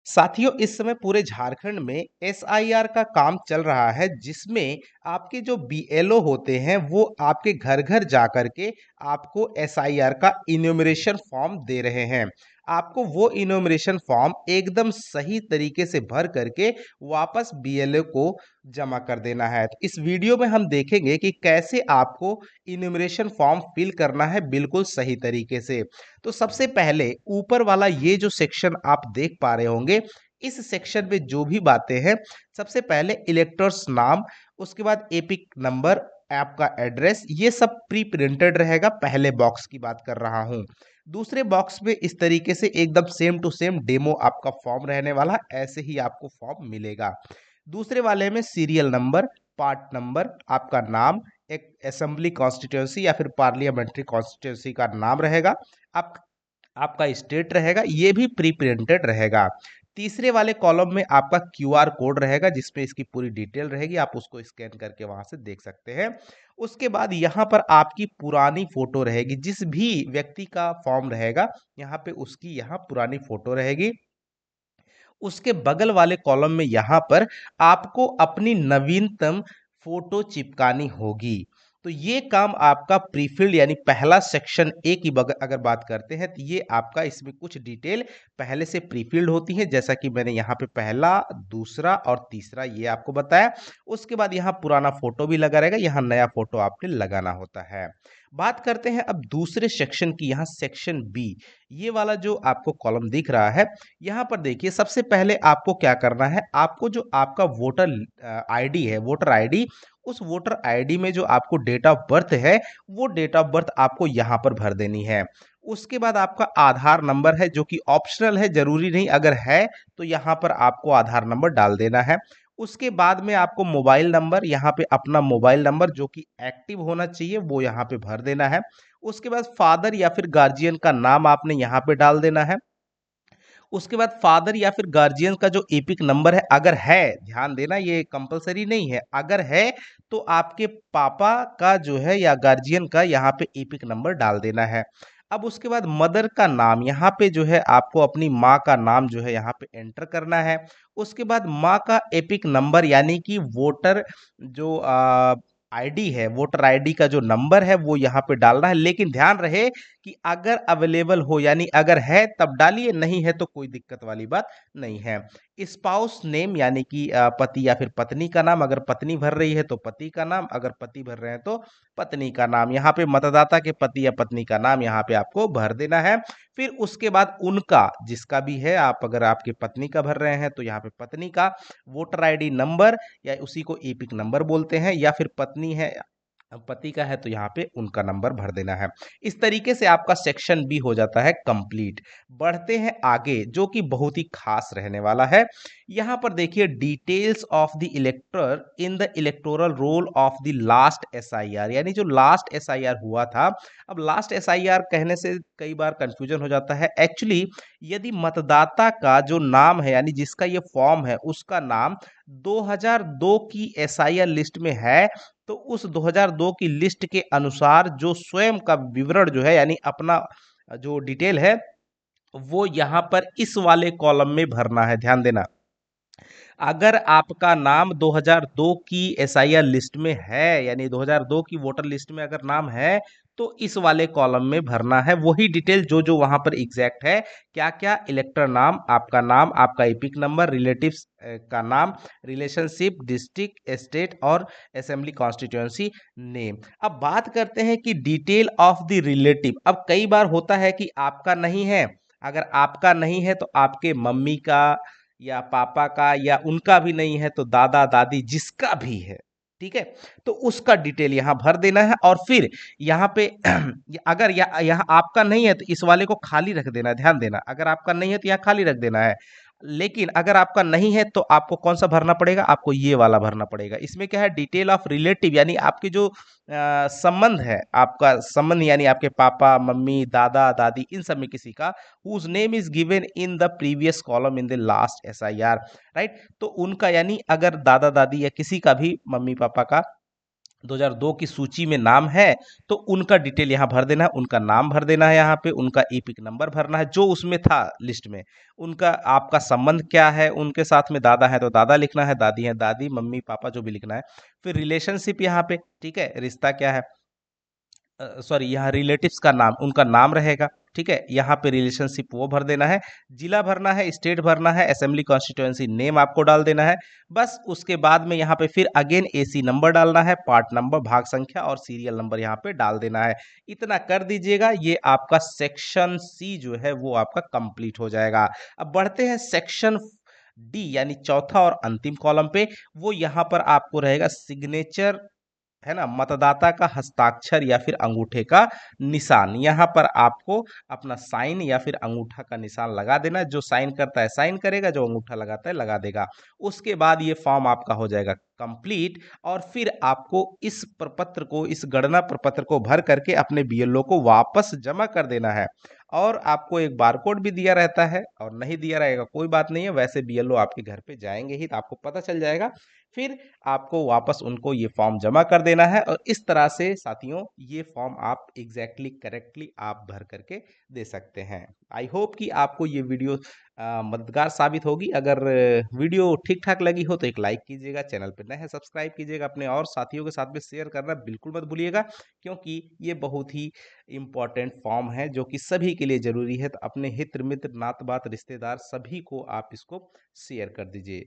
साथियों, इस समय पूरे झारखंड में एसआईआर का काम चल रहा है, जिसमें आपके जो बीएलओ होते हैं वो आपके घर घर जा करके आपको एसआईआर का इन्यूमरेशन फॉर्म दे रहे हैं। आपको वो इन्यूमरेशन फॉर्म एकदम सही तरीके से भर करके वापस बीएलओ को जमा कर देना है। तो इस वीडियो में हम देखेंगे कि कैसे आपको इन्यूमरेशन फॉर्म फिल करना है बिल्कुल सही तरीके से। तो सबसे पहले ऊपर वाला ये जो सेक्शन आप देख पा रहे होंगे, इस सेक्शन में जो भी बातें हैं, सबसे पहले इलेक्टर्स नाम, उसके बाद एपिक नंबर, आपका एड्रेस, ये सब प्री प्रिंटेड रहेगा। पहले बॉक्स की बात कर रहा हूँ। दूसरे बॉक्स में इस तरीके से एकदम सेम टू सेम डेमो आपका फॉर्म रहने वाला, ऐसे ही आपको फॉर्म मिलेगा। दूसरे वाले में सीरियल नंबर, पार्ट नंबर, आपका नाम, एक असेंबली कॉन्स्टिट्यूंसी या फिर पार्लियामेंट्री कॉन्स्टिट्यूंसी का नाम रहेगा, आप आपका स्टेट रहेगा, ये भी प्री प्रिंटेड रहेगा। तीसरे वाले कॉलम में आपका क्यूआर कोड रहेगा, जिसमें इसकी पूरी डिटेल रहेगी, आप उसको स्कैन करके वहां से देख सकते हैं। उसके बाद यहाँ पर आपकी पुरानी फोटो रहेगी, जिस भी व्यक्ति का फॉर्म रहेगा यहाँ पे उसकी यहाँ पुरानी फोटो रहेगी। उसके बगल वाले कॉलम में यहाँ पर आपको अपनी नवीनतम फोटो चिपकानी होगी। तो ये काम आपका प्रीफिल्ड यानी पहला सेक्शन ए की अगर बात करते हैं, तो ये आपका इसमें कुछ डिटेल पहले से प्रीफिल्ड होती है, जैसा कि मैंने यहाँ पे पहला, दूसरा और तीसरा ये आपको बताया। उसके बाद यहाँ पुराना फोटो भी लगा रहेगा, यहाँ नया फोटो आपने लगाना होता है। बात करते हैं अब दूसरे सेक्शन की, यहाँ सेक्शन बी, ये वाला जो आपको कॉलम दिख रहा है, यहाँ पर देखिए सबसे पहले आपको क्या करना है, आपको जो आपका वोटर आईडी है, वोटर आईडी, उस वोटर आईडी में जो आपको डेट ऑफ बर्थ है, वो डेट ऑफ बर्थ आपको यहाँ पर भर देनी है। उसके बाद आपका आधार नंबर है, जो कि ऑप्शनल है, जरूरी नहीं, अगर है तो यहाँ पर आपको आधार नंबर डाल देना है। उसके बाद में आपको मोबाइल नंबर, यहाँ पे अपना मोबाइल नंबर जो कि एक्टिव होना चाहिए वो यहाँ पे भर देना है। उसके बाद फादर या फिर गार्जियन का नाम आपने यहाँ पे डाल देना है। उसके बाद फादर या फिर गार्जियन का जो एपिक नंबर है, अगर है, ध्यान देना ये कंपलसरी नहीं है, अगर है तो आपके पापा का जो है या गार्जियन का यहाँ पे एपिक नंबर डाल देना है। अब उसके बाद मदर का नाम, यहाँ पे जो है आपको अपनी माँ का नाम जो है यहाँ पे एंटर करना है। उसके बाद माँ का एपिक नंबर यानी कि वोटर जो आईडी है, वोटर आईडी का जो नंबर है वो यहाँ पे डालना है, लेकिन ध्यान रहे कि अगर अवेलेबल हो, यानी अगर है तब डालिए, नहीं है तो कोई दिक्कत वाली बात नहीं है। स्पाउस नेम यानी कि पति या फिर पत्नी का नाम, अगर पत्नी भर रही है तो पति का नाम, अगर पति भर रहे हैं तो पत्नी का नाम, यहाँ पे मतदाता के पति या पत्नी का नाम यहाँ पे आपको भर देना है। फिर उसके बाद उनका, जिसका भी है, आप अगर आपके पत्नी का भर रहे हैं तो यहाँ पे पत्नी का वोटर आईडी नंबर, या उसी को एपिक नंबर बोलते हैं, या फिर पत्नी है, पति का है तो यहाँ पे उनका नंबर भर देना है। इस तरीके से आपका सेक्शन बी हो जाता है कंप्लीट। बढ़ते हैं आगे, जो कि बहुत ही खास रहने वाला है। यहाँ पर देखिए details of the इलेक्टर in the electoral roll of the last SIR, यानी जो लास्ट एसआईआर हुआ था। अब लास्ट एसआईआर कहने से कई बार कंफ्यूजन हो जाता है। एक्चुअली यदि मतदाता का जो नाम है, यानी जिसका ये फॉर्म है, उसका नाम 2002 की एसआईआर लिस्ट में है, तो उस 2002 की लिस्ट के अनुसार जो स्वयं का विवरण जो है, यानी अपना जो डिटेल है, वो यहाँ पर इस वाले कॉलम में भरना है। ध्यान देना, अगर आपका नाम 2002 की एसआईआर लिस्ट में है, यानी 2002 की वोटर लिस्ट में अगर नाम है, तो इस वाले कॉलम में भरना है वही डिटेल जो जो वहां पर एग्जैक्ट है। क्या क्या? इलेक्टर नाम, आपका एपिक नंबर, रिलेटिव्स का नाम, रिलेशनशिप, डिस्ट्रिक्ट, स्टेट और असेंबली कॉन्स्टिट्यूएंसी नेम। अब बात करते हैं कि डिटेल ऑफ द रिलेटिव। अब कई बार होता है कि आपका नहीं है, अगर आपका नहीं है तो आपके मम्मी का या पापा का, या उनका भी नहीं है तो दादा दादी, जिसका भी है, ठीक है, तो उसका डिटेल यहाँ भर देना है। और फिर यहाँ पे अगर यहाँ आपका नहीं है तो इस वाले को खाली रख देना है। ध्यान देना, अगर आपका नहीं है तो यहाँ खाली रख देना है। लेकिन अगर आपका नहीं है तो आपको कौन सा भरना पड़ेगा? आपको ये वाला भरना पड़ेगा। इसमें क्या है? डिटेल ऑफ रिलेटिव, यानी आपके जो संबंध है, आपका संबंध यानी आपके पापा, मम्मी, दादा, दादी, इन सब में किसी का whose name is given in the previous column in the last SIR, right. तो उनका, यानी अगर दादा दादी या किसी का भी, मम्मी पापा का 2002 की सूची में नाम है तो उनका डिटेल यहाँ भर देना है, उनका नाम भर देना है, यहाँ पे उनका ईपिक नंबर भरना है जो उसमें था लिस्ट में, उनका आपका संबंध क्या है, उनके साथ में दादा है तो दादा लिखना है, दादी है दादी, मम्मी पापा जो भी लिखना है। फिर रिलेशनशिप यहाँ पे, ठीक है, रिश्ता क्या है, सॉरी यहाँ रिलेटिव्स का नाम, उनका नाम रहेगा, ठीक है, यहाँ पे रिलेशनशिप वो भर देना है, जिला भरना है, स्टेट भरना है, असेंबली कॉन्स्टिट्यूएंसी नेम आपको डाल देना है। बस उसके बाद में यहाँ पे फिर अगेन एसी नंबर डालना है, पार्ट नंबर, भाग संख्या और सीरियल नंबर यहाँ पे डाल देना है। इतना कर दीजिएगा, ये आपका सेक्शन सी जो है वो आपका कंप्लीट हो जाएगा। अब बढ़ते हैं सेक्शन डी यानी चौथा और अंतिम कॉलम पे। वो यहाँ पर आपको रहेगा सिग्नेचर, है ना, मतदाता का हस्ताक्षर या फिर अंगूठे का निशान। यहाँ पर आपको अपना साइन या फिर अंगूठा का निशान लगा देना है। जो साइन करता है साइन करेगा, जो अंगूठा लगाता है लगा देगा। उसके बाद ये फॉर्म आपका हो जाएगा कंप्लीट, और फिर आपको इस प्रपत्र को, इस गणना प्रपत्र को भर करके अपने बीएलओ को वापस जमा कर देना है। और आपको एक बारकोड भी दिया रहता है, और नहीं दिया रहेगा कोई बात नहीं है, वैसे बीएलओ आपके घर पे जाएंगे ही तो आपको पता चल जाएगा। फिर आपको वापस उनको ये फॉर्म जमा कर देना है, और इस तरह से साथियों ये फॉर्म आप एग्जैक्टली करेक्टली आप भर करके दे सकते हैं। आई होप कि आपको ये वीडियो मददगार साबित होगी। अगर वीडियो ठीक ठाक लगी हो तो एक लाइक कीजिएगा, चैनल पर नए हैं सब्सक्राइब कीजिएगा, अपने और साथियों के साथ में शेयर करना बिल्कुल मत भूलिएगा, क्योंकि ये बहुत ही इम्पॉर्टेंट फॉर्म है जो कि सभी के लिए ज़रूरी है। तो अपने हित मित्र नात बात रिश्तेदार सभी को आप इसको शेयर कर दीजिए।